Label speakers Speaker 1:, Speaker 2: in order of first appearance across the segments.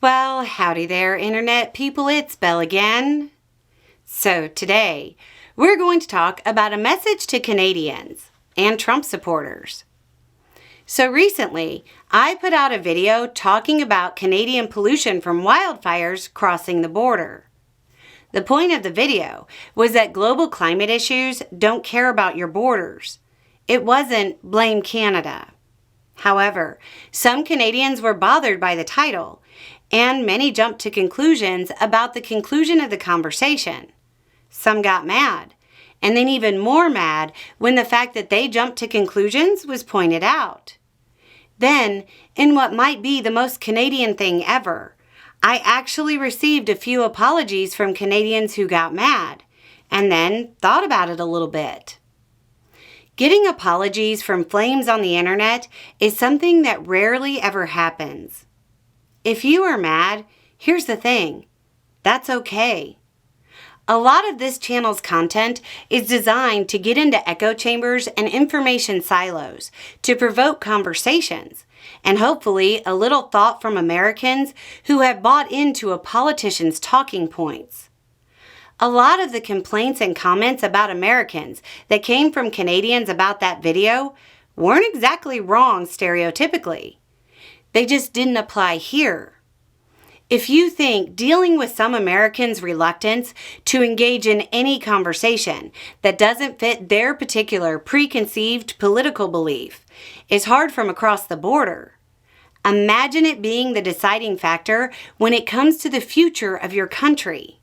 Speaker 1: Well, howdy there, Internet people. It's Belle again. So today, we're going to talk about a message to Canadians and Trump supporters. So recently, I put out a video talking about Canadian pollution from wildfires crossing the border. The point of the video was that global climate issues don't care about your borders. It wasn't blame Canada. However, some Canadians were bothered by the title, and many jumped to conclusions about the conclusion of the conversation. Some got mad, and then even more mad when the fact that they jumped to conclusions was pointed out. Then, in what might be the most Canadian thing ever, I actually received a few apologies from Canadians who got mad, and then thought about it a little bit. Getting apologies from flames on the internet is something that rarely ever happens. If you are mad, here's the thing. That's okay. A lot of this channel's content is designed to get into echo chambers and information silos to provoke conversations and hopefully a little thought from Americans who have bought into a politician's talking points. A lot of the complaints and comments about Americans that came from Canadians about that video weren't exactly wrong stereotypically. They just didn't apply here. If you think dealing with some Americans' reluctance to engage in any conversation that doesn't fit their particular preconceived political belief is hard from across the border, imagine it being the deciding factor when it comes to the future of your country.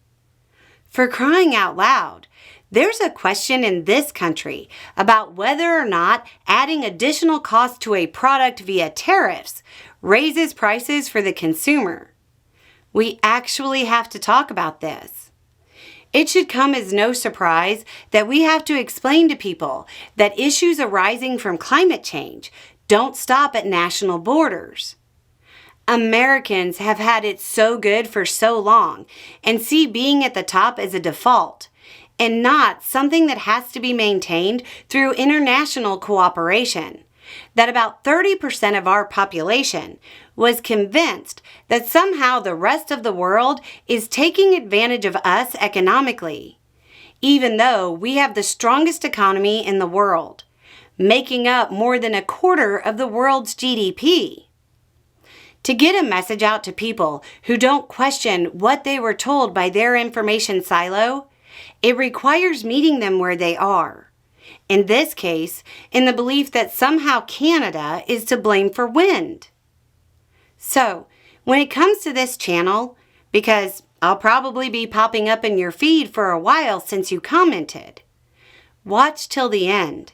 Speaker 1: For crying out loud, there's a question in this country about whether or not adding additional cost to a product via tariffs raises prices for the consumer. We actually have to talk about this. It should come as no surprise that we have to explain to people that issues arising from climate change don't stop at national borders. Americans have had it so good for so long and see being at the top as a default and not something that has to be maintained through international cooperation, that about 30% of our population was convinced that somehow the rest of the world is taking advantage of us economically, even though we have the strongest economy in the world, making up more than a quarter of the world's GDP. To get a message out to people who don't question what they were told by their information silo, it requires meeting them where they are. In this case, in the belief that somehow Canada is to blame for wind. So, when it comes to this channel, because I'll probably be popping up in your feed for a while since you commented, watch till the end.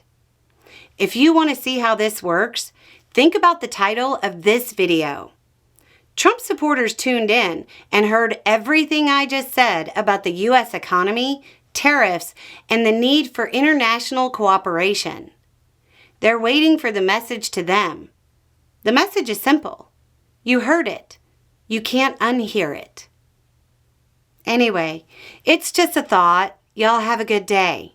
Speaker 1: If you want to see how this works, think about the title of this video. Trump supporters tuned in and heard everything I just said about the U.S. economy, tariffs, and the need for international cooperation. They're waiting for the message to them. The message is simple. You heard it. You can't unhear it. Anyway, it's just a thought. Y'all have a good day.